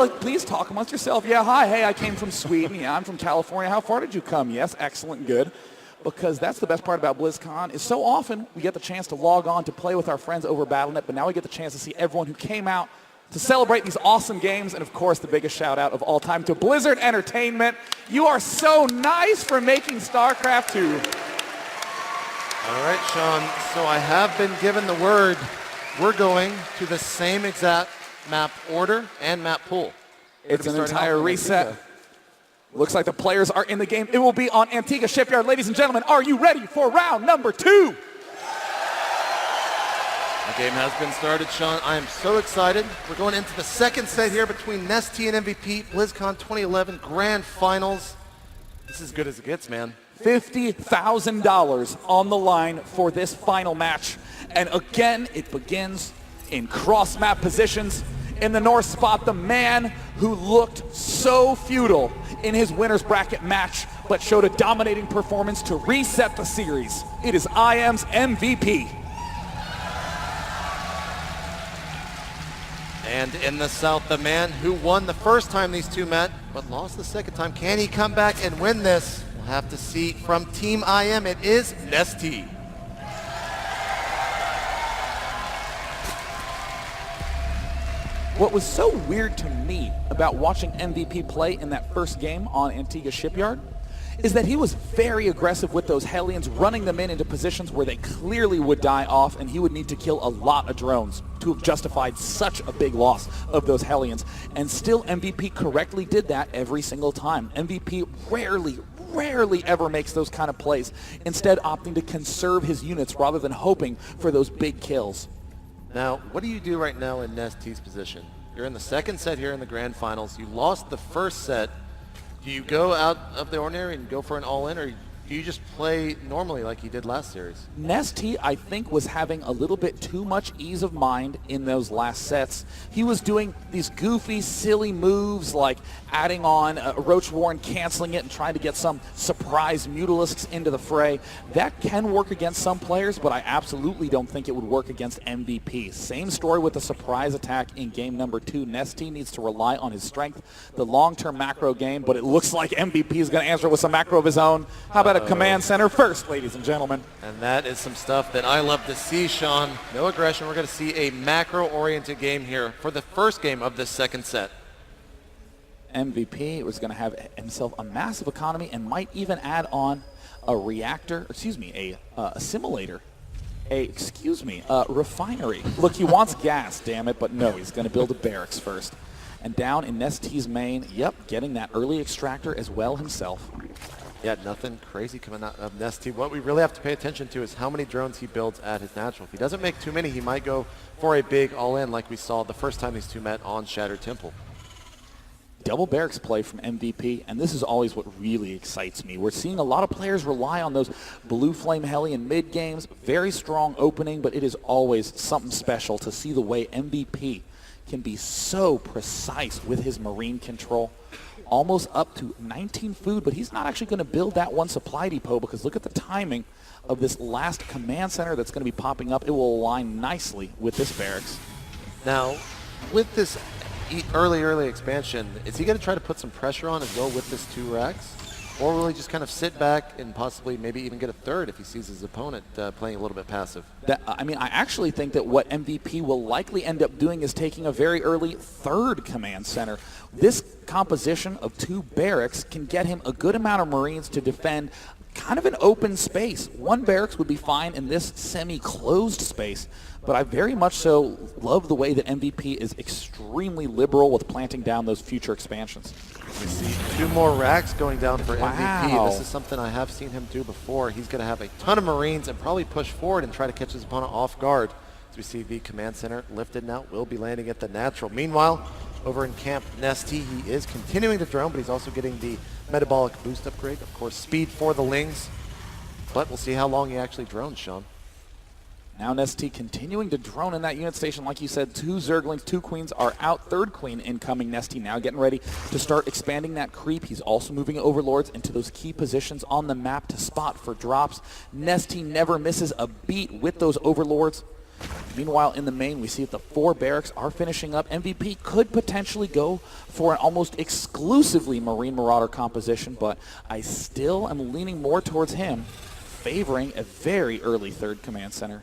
please talk amongst yourself. Yeah, hi, hey, I came from Sweden. Yeah, I'm from California. How far did you come? Yes, excellent, good. Because that's the best part about BlizzCon is so often we get the chance to log on to play with our friends over Battle.net, but now we get the chance to see everyone who came out to celebrate these awesome games. And of course, the biggest shout out of all time to Blizzard Entertainment. You are so nice for making Starcraft 2. All right, Sean, so I have been given the word. We're going to the same exact map order and map pool. It's an entire reset. Looks like the players are in the game. It will be on Antigua Shipyard. Ladies and gentlemen, are you ready for round number 2? The game has been started, Sean. I am so excited. We're going into the second set here between Nestea and MVP, BlizzCon 2011 Grand Finals. This is as good as it gets, man. $50,000 on the line for this final match. And again, it begins in cross-map positions. In the north spot, the man who looked so futile in his winner's bracket match, but showed a dominating performance to reset the series. It is IM's MVP. And in the south, the man who won the first time these two met, but lost the second time. Can he come back and win this? We'll have to see. From Team IM, it is Nestea. What was so weird to me about watching MVP play in that first game on Antigua Shipyard is that he was very aggressive with those Hellions, running them into positions where they clearly would die off, and he would need to kill a lot of drones to have justified such a big loss of those Hellions. And still, MVP correctly did that every single time. MVP rarely ever makes those kind of plays, instead opting to conserve his units rather than hoping for those big kills. Now, what do you do right now in Nestea's position? You're in the second set here in the Grand Finals. You lost the first set. Do you go out of the ordinary and go for an all-in, or do you just play normally like you did last series? Nestea, I think, was having a little bit too much ease of mind in those last sets. He was doing these goofy, silly moves like adding on Roach Warren, canceling it, and trying to get some surprise Mutalisks into the fray. That can work against some players, but I absolutely don't think it would work against MVP. Same story with the surprise attack in game number 2. Nestea needs to rely on his strength, the long-term macro game, but it looks like MVP is going to answer with some macro of his own. How about a command center first, ladies and gentlemen? And that is some stuff that I love to see, Sean. No aggression. We're going to see a macro-oriented game here for the first game of this second set. MVP was going to have himself a massive economy and might even add on a reactor, a assimilator, a refinery. Look, he wants gas, damn it, but no, he's going to build a barracks first. And down in Nestea's main, yep, getting that early extractor as well himself. Yeah, nothing crazy coming out of Nestea. What we really have to pay attention to is how many drones he builds at his natural. If he doesn't make too many, he might go for a big all-in like we saw the first time these two met on Shattered Temple. Double barracks play from MVP, and this is always what really excites me. We're seeing a lot of players rely on those Blue Flame Hellion mid games. Very strong opening, but it is always something special to see the way MVP can be so precise with his marine control. Almost up to 19 food, but he's not actually going to build that one supply depot because look at the timing of this last command center that's going to be popping up. It will align nicely with this barracks. Now, with this early expansion, is he going to try to put some pressure on as well with this 2 racks? Or will he just kind of sit back and possibly maybe even get a third if he sees his opponent playing a little bit passive? I actually think that what MVP will likely end up doing is taking a very early 3rd command center. This composition of 2 barracks can get him a good amount of Marines to defend kind of an open space. 1 barracks would be fine in this semi-closed space, but I very much so love the way that MVP is extremely liberal with planting down those future expansions. We see 2 more racks going down for MVP. Wow. This is something I have seen him do before. He's going to have a ton of Marines and probably push forward and try to catch his opponent off guard. As we see the command center lifted now, will be landing at the natural. Meanwhile, over in Camp Nestea, he is continuing to drone, but he's also getting the metabolic boost upgrade. Of course, speed for the Lings, but we'll see how long he actually drones, Sean. Now Nestea continuing to drone in that unit station. Like you said, 2 Zerglings, 2 Queens are out. 3rd Queen incoming. Nestea now getting ready to start expanding that creep. He's also moving Overlords into those key positions on the map to spot for drops. Nestea never misses a beat with those Overlords. Meanwhile, in the main, we see that the 4 barracks are finishing up. MVP could potentially go for an almost exclusively Marine Marauder composition, but I still am leaning more towards him, favoring a very early 3rd command center.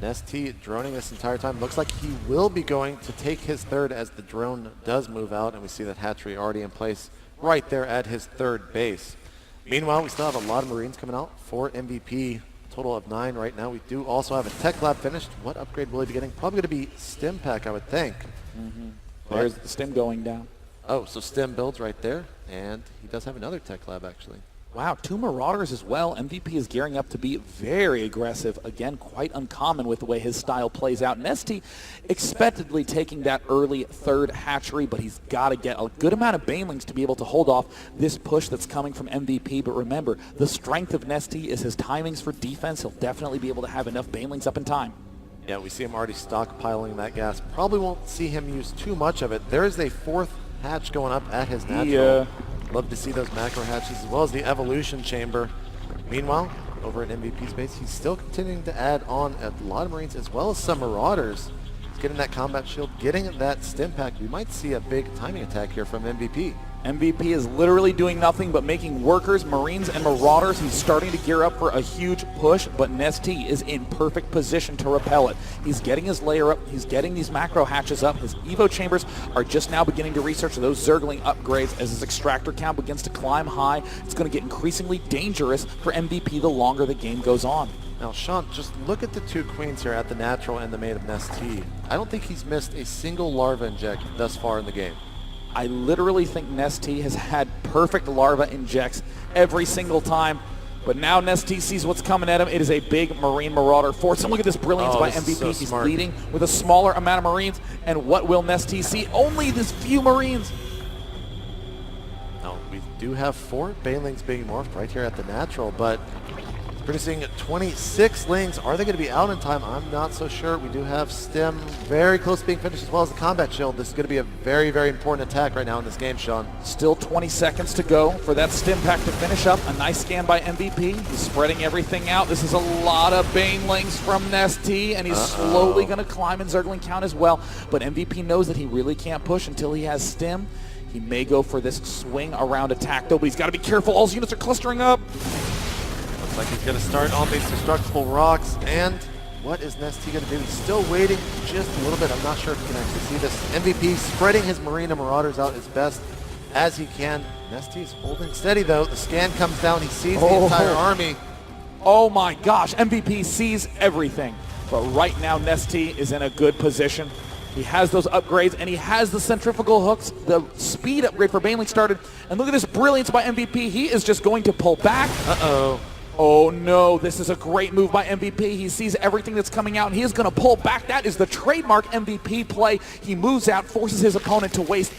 Nestea droning this entire time. Looks like he will be going to take his 3rd as the drone does move out, and we see that hatchery already in place right there at his 3rd base. Meanwhile, we still have a lot of Marines coming out for MVP. Total of 9 right now. We do also have a tech lab finished. What upgrade will he be getting? Probably going to be stim pack, I would think. There's the stim going down. Oh, so stim builds right there, and he does have another tech lab actually. Wow, 2 Marauders as well. MVP is gearing up to be very aggressive. Again, quite uncommon with the way his style plays out. Nestea expectedly taking that early 3rd hatchery, but he's got to get a good amount of banelings to be able to hold off this push that's coming from MVP. But remember, the strength of Nestea is his timings for defense. He'll definitely be able to have enough banelings up in time. Yeah, we see him already stockpiling that gas. Probably won't see him use too much of it. There is a 4th hatch going up at his natural. Yeah. Love to see those macro hatches as well as the evolution chamber. Meanwhile, over at MVP's base, he's still continuing to add on a lot of Marines as well as some Marauders. He's getting that combat shield, getting that stim pack. We might see a big timing attack here from MVP. MVP is literally doing nothing but making workers, Marines, and Marauders. He's starting to gear up for a huge push, but Nestea is in perfect position to repel it. He's getting his layer up. He's getting these macro hatches up. His Evo chambers are just now beginning to research those Zergling upgrades as his extractor count begins to climb high. It's going to get increasingly dangerous for MVP the longer the game goes on. Now, Sean, just look at the 2 queens here at the natural and the main of Nestea. I don't think he's missed a single larva inject thus far in the game. I literally think Nestea has had perfect larva injects every single time, but now Nestea sees what's coming at him. It is a big Marine Marauder force. And look at this brilliance by MVP. So He's smart. leading with a smaller amount of Marines, and what will Nestea see? Only this few Marines. Now, we do have 4 banelings being morphed right here at the natural, but producing 26 lings. Are they going to be out in time? I'm not so sure. We do have stim very close to being finished as well as the combat shield. This is going to be a very, very important attack right now in this game, Sean. Still 20 seconds to go for that stim pack to finish up. A nice scan by MVP. He's spreading everything out. This is a lot of banelings from Nestea, and he's slowly going to climb in Zergling count as well. But MVP knows that he really can't push until he has stim. He may go for this swing around attack, though, but he's got to be careful. All his units are clustering up. Looks like he's going to start on these destructible rocks, and what is Nestea going to do? He's still waiting just a little bit. I'm not sure if you can actually see this. MVP spreading his Marine and Marauders out as best as he can. Nestea's holding steady, though. The scan comes down. He sees the entire army. Oh my gosh, MVP sees everything. But right now, Nestea is in a good position. He has those upgrades, and he has the centrifugal hooks. The speed upgrade for Baneling started. And look at this brilliance by MVP. He is just going to pull back. Oh no, this is a great move by MVP. He sees everything that's coming out, and he is going to pull back. That is the trademark MVP play. He moves out, forces his opponent to waste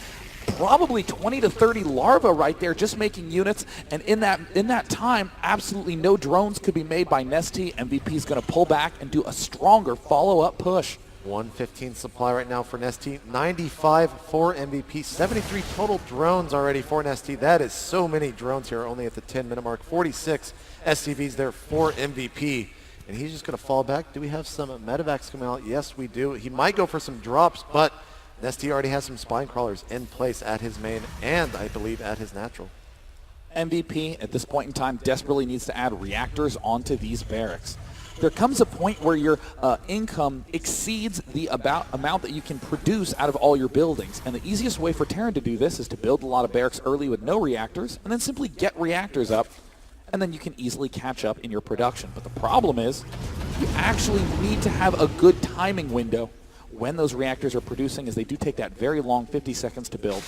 probably 20 to 30 larvae right there, just making units. And in that time, absolutely no drones could be made by Nestea. MVP is going to pull back and do a stronger follow-up push. 115 supply right now for Nestea, 95 for MVP, 73 total drones already for Nestea. That is so many drones here, only at the 10-minute mark. 46 SCVs there for MVP. And he's just going to fall back. Do we have some medevacs coming out? Yes, we do. He might go for some drops, but Nestea already has some spine crawlers in place at his main and, I believe, at his natural. MVP, at this point in time, desperately needs to add reactors onto these barracks. There comes a point where your income exceeds the amount that you can produce out of all your buildings. And the easiest way for Terran to do this is to build a lot of barracks early with no reactors, and then simply get reactors up, and then you can easily catch up in your production. But the problem is, you actually need to have a good timing window when those reactors are producing, as they do take that very long 50 seconds to build.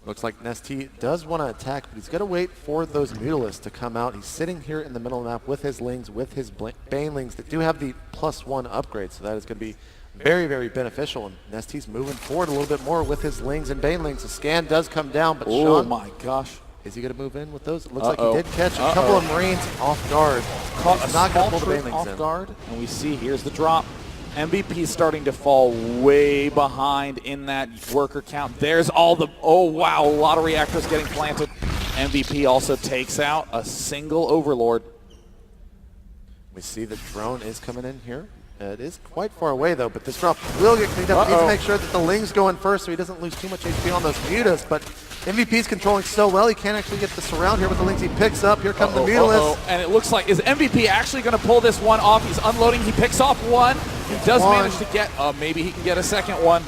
Looks like Nestea does want to attack, but he's going to wait for those Mutalisks to come out. He's sitting here in the middle of the map with his Lings, with his Banelings that do have the +1 upgrade, so that is going to be very, very beneficial. And Nestea's moving forward a little bit more with his Lings and Banelings. The scan does come down, but oh Sean, my gosh. is he going to move in with those? It looks like he did catch a couple of Marines off guard. Caught He's a not going small to pull the troop Banelings off in. guard, and we see here's the drop. MVP is starting to fall way behind in that worker count. There's all the, oh wow, a lot of reactors getting planted. MVP also takes out a single Overlord. We see the drone is coming in here. It is quite far away, though, but this drop will get cleaned up. He needs to make sure that the Ling's go in first so he doesn't lose too much HP on those Mutas, but MVP's controlling so well, he can't actually get the surround here with the Lings he picks up. Here come the Mutalists. And it looks like, is MVP actually going to pull this one off? He's unloading, he picks off one. He does manage to get, maybe he can get a second one.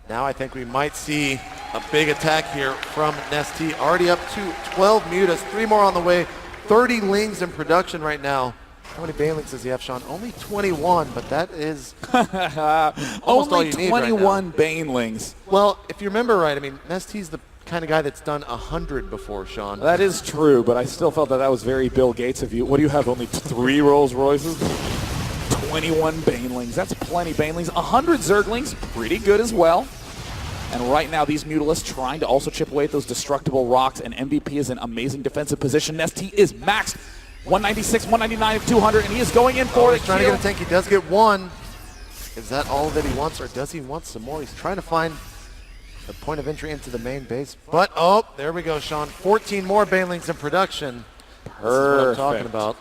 Now I think we might see a big attack here from Nestea. Already up to 12 Mutas, 3 more on the way, 30 Lings in production right now. How many Banelings does he have, Sean? Only 21, but that is almost all you need right now. 21 Banelings. Well, if you remember right, I mean, Nestea's the kind of guy that's done 100 before, Sean. That is true, but I still felt that was very Bill Gates of you. What do you have, only 3 Rolls Royces? 21 Banelings, that's plenty Banelings. 100 Zerglings, pretty good as well. And right now, these Mutalisks trying to also chip away at those destructible rocks, and MVP is in amazing defensive position. Nestea is maxed. 196, 199, 200, and he is going in for the kill. He's trying to get a tank. He does get one. Is that all that he wants, or does he want some more? He's trying to find the point of entry into the main base. But, there we go, Sean. 14 more Banelings in production. Perfect. This is what I'm talking about.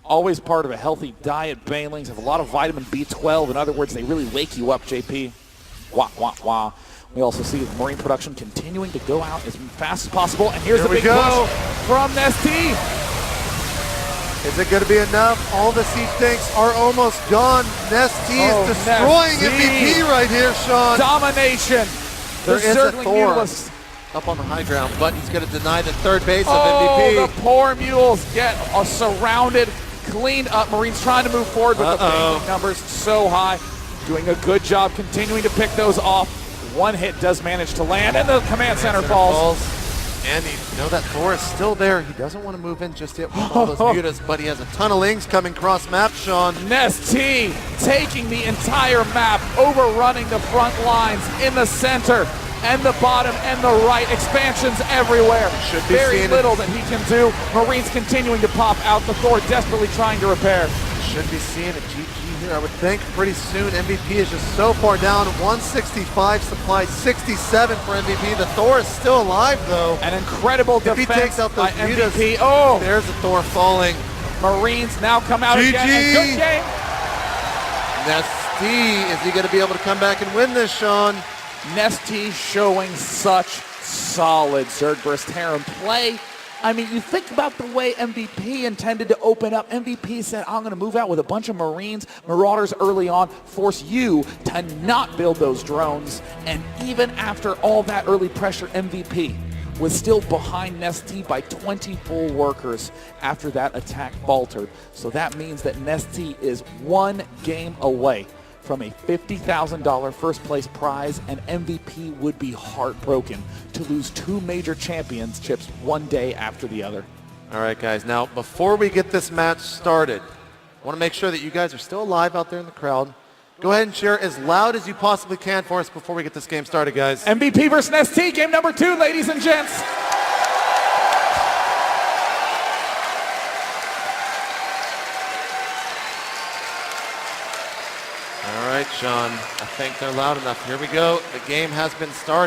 Always part of a healthy diet. Banelings have a lot of vitamin B12. In other words, they really wake you up, JP. Wah, wah, wah. We also see the Marine production continuing to go out as fast as possible. And here's the big push from Nestea. Is it going to be enough? All the siege tanks are almost gone. Nestea is destroying MVP right here, Sean. Domination. There is a Thor up on the high ground, but he's going to deny the third base of MVP. The poor mules get surrounded, cleaned up. Marines trying to move forward, but the banking numbers so high. Doing a good job continuing to pick those off. One hit does manage to land, and the command center falls. And you know that Thor is still there. He doesn't want to move in just yet with all those Mutas, but he has a ton of Lings coming cross map, Sean. Nestea taking the entire map, overrunning the front lines in the center and the bottom and the right. Expansions everywhere. Very little that he can do. Marines continuing to pop out. The Thor desperately trying to repair. Should be seeing a GG here, I would think, pretty soon. MVP is just so far down. 165 supply, 67 for MVP. The Thor is still alive, though. An incredible defense if he takes out those by MVP. There's the Thor falling. Marines now come out again. And good game. Nestea, is he going to be able to come back and win this, Sean? Nestea showing such solid Zerg versus Terran play. I mean, you think about the way MVP intended to open up. MVP said, I'm going to move out with a bunch of Marines, Marauders early on, force you to not build those drones. And even after all that early pressure, MVP was still behind Nestea by 20 full workers after that attack faltered. So that means that Nestea is 1 game away from a $50,000 first place prize, and MVP would be heartbroken to lose 2 major championships one day after the other. All right, guys. Now, before we get this match started, I want to make sure that you guys are still alive out there in the crowd. Go ahead and cheer as loud as you possibly can for us before we get this game started, guys. MVP versus Nestea, game number 2, ladies and gents. All right, Sean, I think they're loud enough. Here we go. The game has been started.